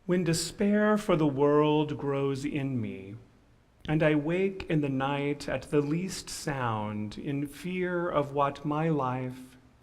When despair for the world grows in me, and I wake in the night at the least sound in fear of what my life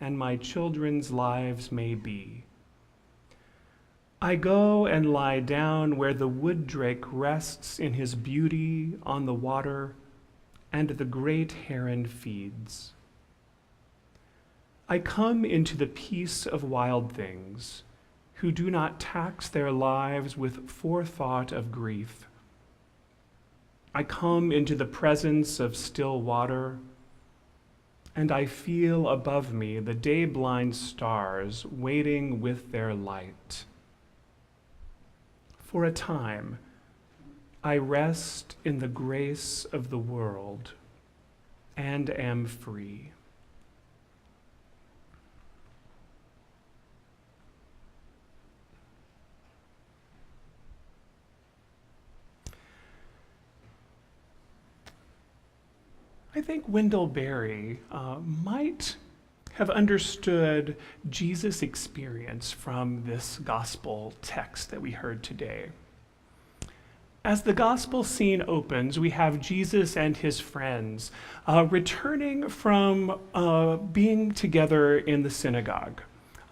and my children's lives may be, I go and lie down where the wood drake rests in his beauty on the water and the great heron feeds. I come into the peace of wild things who do not tax their lives with forethought of grief. I come into the presence of still water, and I feel above me the day-blind stars waiting with their light. For a time, I rest in the grace of the world and am free. I think Wendell Berry might have understood Jesus' experience from this gospel text that we heard today. As the gospel scene opens, we have Jesus and his friends returning from being together in the synagogue.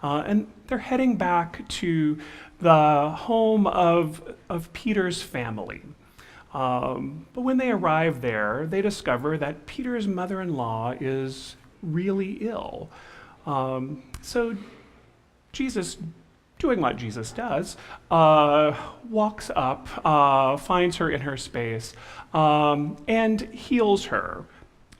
And they're heading back to the home of Peter's family. But when they arrive there, they discover that Peter's mother-in-law is really ill. So Jesus, doing what Jesus does, walks up, finds her in her space, and heals her.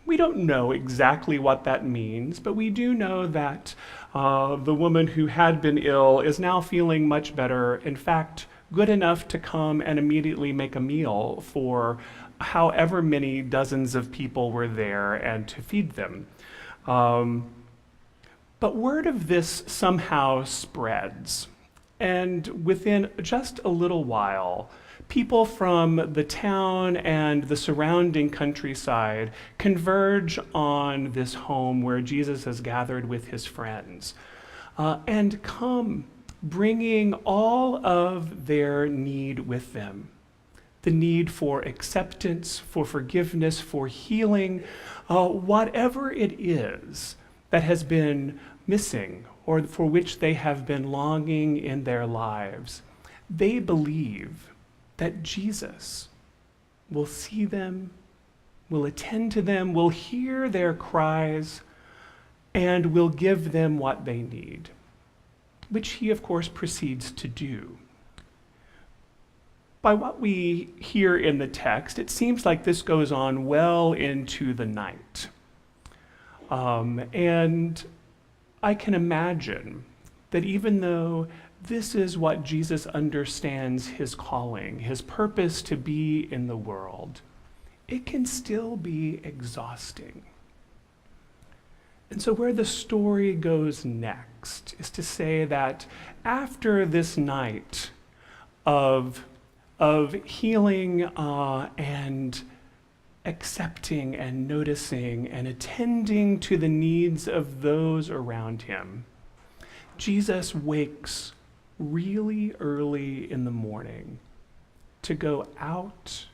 We don't know exactly what that means, but we do know that the woman who had been ill is now feeling much better. In fact, good enough to come and immediately make a meal for however many dozens of people were there and to feed them. But word of this somehow spreads. And within just a little while, people from the town and the surrounding countryside converge on this home where Jesus has gathered with his friends and come bringing all of their need with them. The need for acceptance, for forgiveness, for healing, whatever it is that has been missing or for which they have been longing in their lives. They believe that Jesus will see them, will attend to them, will hear their cries, and will give them what they need, which he, of course, proceeds to do. By what we hear in the text, it seems like this goes on well into the night. And I can imagine that even though this is what Jesus understands his calling, his purpose to be in the world, it can still be exhausting. And so where the story goes next is to say that after this night of healing and accepting and noticing and attending to the needs of those around him, Jesus wakes really early in the morning to go out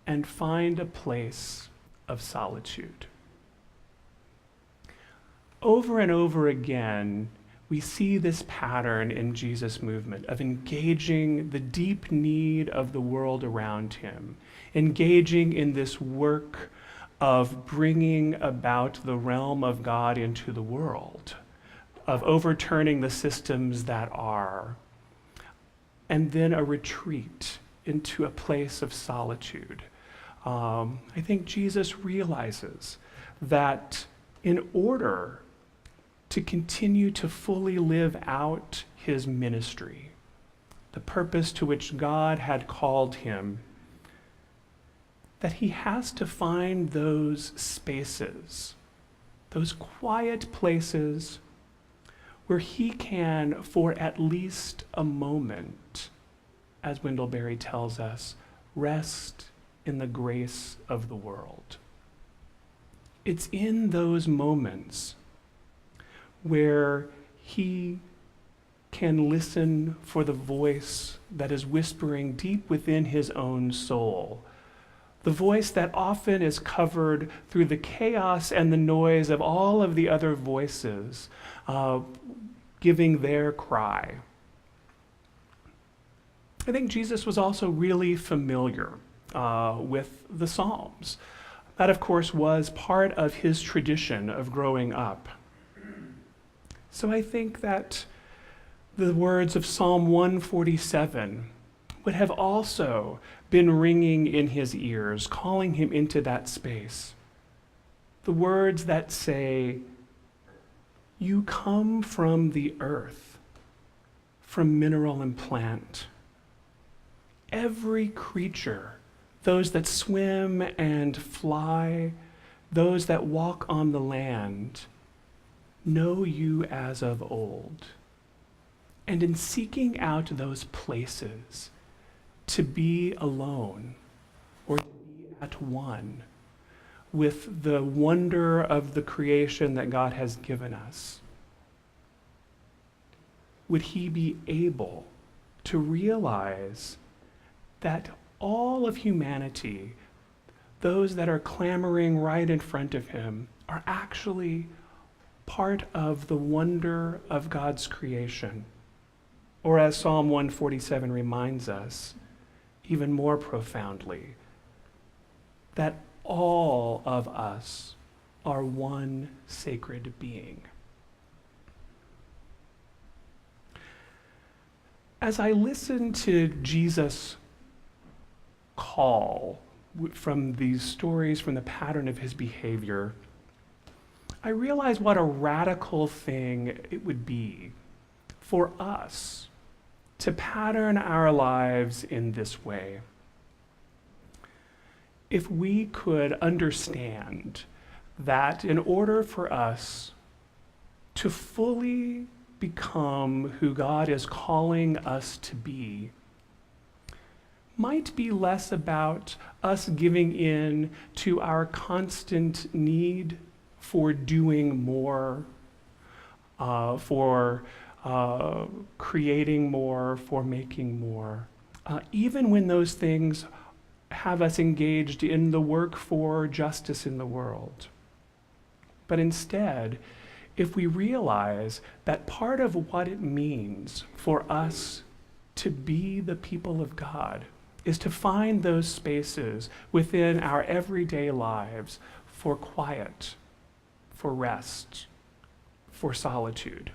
and find a place of solitude. Over and over again, we see this pattern in Jesus' movement of engaging the deep need of the world around him, engaging in this work of bringing about the realm of God into the world, of overturning the systems that are, and then a retreat into a place of solitude. I think Jesus realizes that in order to continue to fully live out his ministry, the purpose to which God had called him, that he has to find those spaces, those quiet places where he can, for at least a moment, as Wendell Berry tells us, rest in the grace of the world. It's in those moments where he can listen for the voice that is whispering deep within his own soul. The voice that often is covered through the chaos and the noise of all of the other voices, giving their cry. I think Jesus was also really familiar with the Psalms. That, of course, was part of his tradition of growing up. So I think that the words of Psalm 147 would have also been ringing in his ears, calling him into that space. The words that say, "You come from the earth, from mineral and plant. Every creature, those that swim and fly, those that walk on the land, know you as of old." And in seeking out those places to be alone or to be at one with the wonder of the creation that God has given us, would he be able to realize that all of humanity, those that are clamoring right in front of him, are actually part of the wonder of God's creation? Or as Psalm 147 reminds us, even more profoundly, that all of us are one sacred being. As I listen to Jesus' call from these stories, from the pattern of his behavior, I realize what a radical thing it would be for us to pattern our lives in this way. If we could understand that in order for us to fully become who God is calling us to be, might be less about us giving in to our constant need for doing more, for creating more, for making more, even when those things have us engaged in the work for justice in the world. But instead, if we realize that part of what it means for us to be the people of God is to find those spaces within our everyday lives for quiet, for rest, for solitude.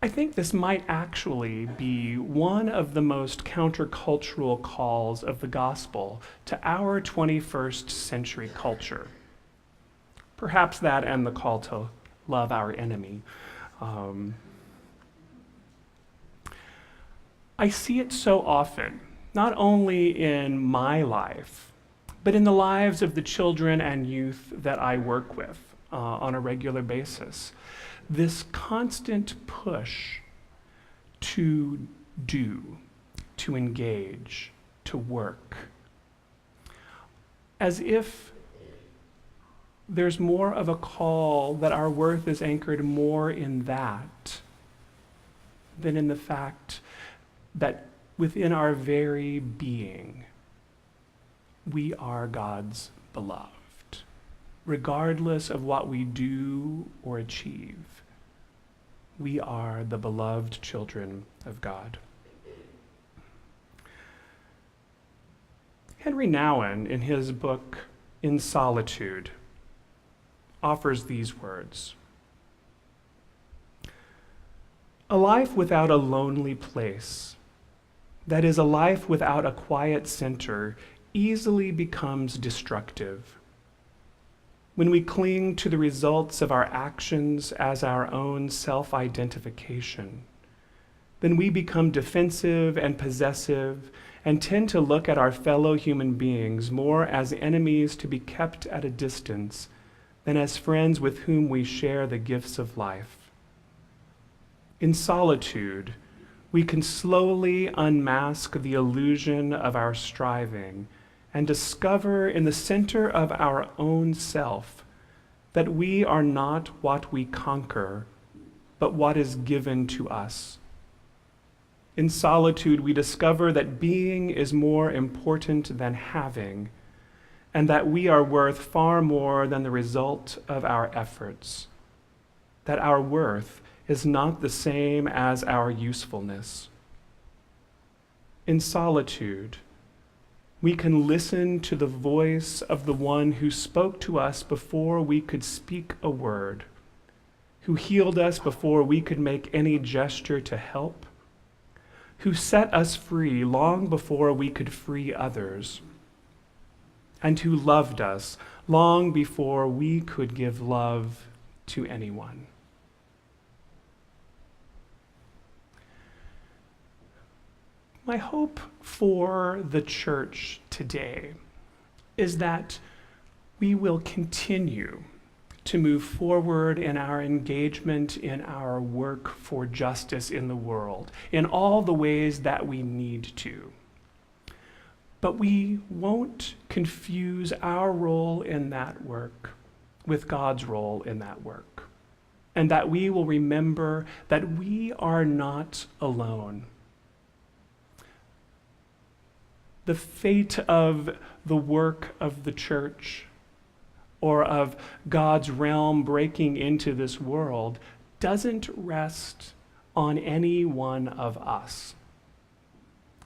I think this might actually be one of the most countercultural calls of the gospel to our 21st century culture. Perhaps that and the call to love our enemy. I see it so often, not only in my life, but in the lives of the children and youth that I work with on a regular basis. This constant push to do, to engage, to work, as if there's more of a call that our worth is anchored more in that than in the fact that within our very being, we are God's beloved. Regardless of what we do or achieve, we are the beloved children of God. Henry Nouwen, in his book In Solitude, offers these words: "A life without a lonely place, that is, a life without a quiet center, easily becomes destructive. When we cling to the results of our actions as our own self-identification, then we become defensive and possessive and tend to look at our fellow human beings more as enemies to be kept at a distance than as friends with whom we share the gifts of life. In solitude, we can slowly unmask the illusion of our striving and discover in the center of our own self that we are not what we conquer, but what is given to us. In solitude, we discover that being is more important than having, and that we are worth far more than the result of our efforts, that our worth is not the same as our usefulness. In solitude, we can listen to the voice of the one who spoke to us before we could speak a word, who healed us before we could make any gesture to help, who set us free long before we could free others, and who loved us long before we could give love to anyone. My hope for the church today is that we will continue to move forward in our engagement in our work for justice in the world, in all the ways that we need to. But we won't confuse our role in that work with God's role in that work, and that we will remember that we are not alone. The fate of the work of the church or of God's realm breaking into this world doesn't rest on any one of us.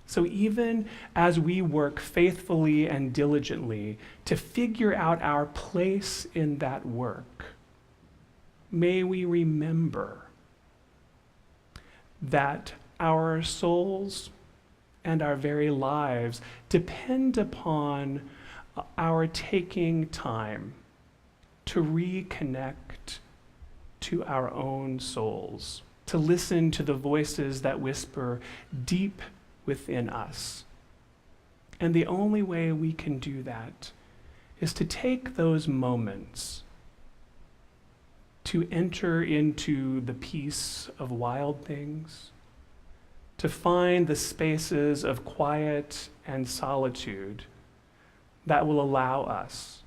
So even as we work faithfully and diligently to figure out our place in that work, may we remember that our souls and our very lives depend upon our taking time to reconnect to our own souls, to listen to the voices that whisper deep within us. And the only way we can do that is to take those moments to enter into the peace of wild things, to find the spaces of quiet and solitude that will allow us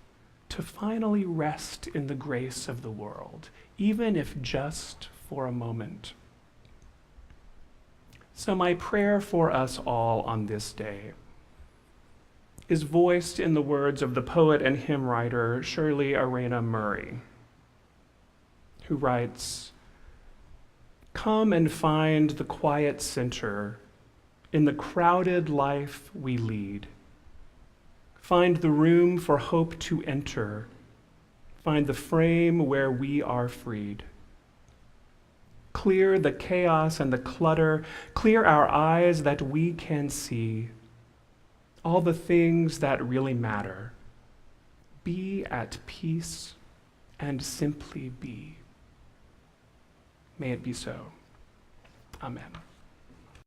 to finally rest in the grace of the world, even if just for a moment. So my prayer for us all on this day is voiced in the words of the poet and hymn writer Shirley Arena Murray, who writes, "Come and find the quiet center in the crowded life we lead. Find the room for hope to enter. Find the frame where we are freed. Clear the chaos and the clutter. Clear our eyes that we can see all the things that really matter. Be at peace and simply be." May it be so. Amen.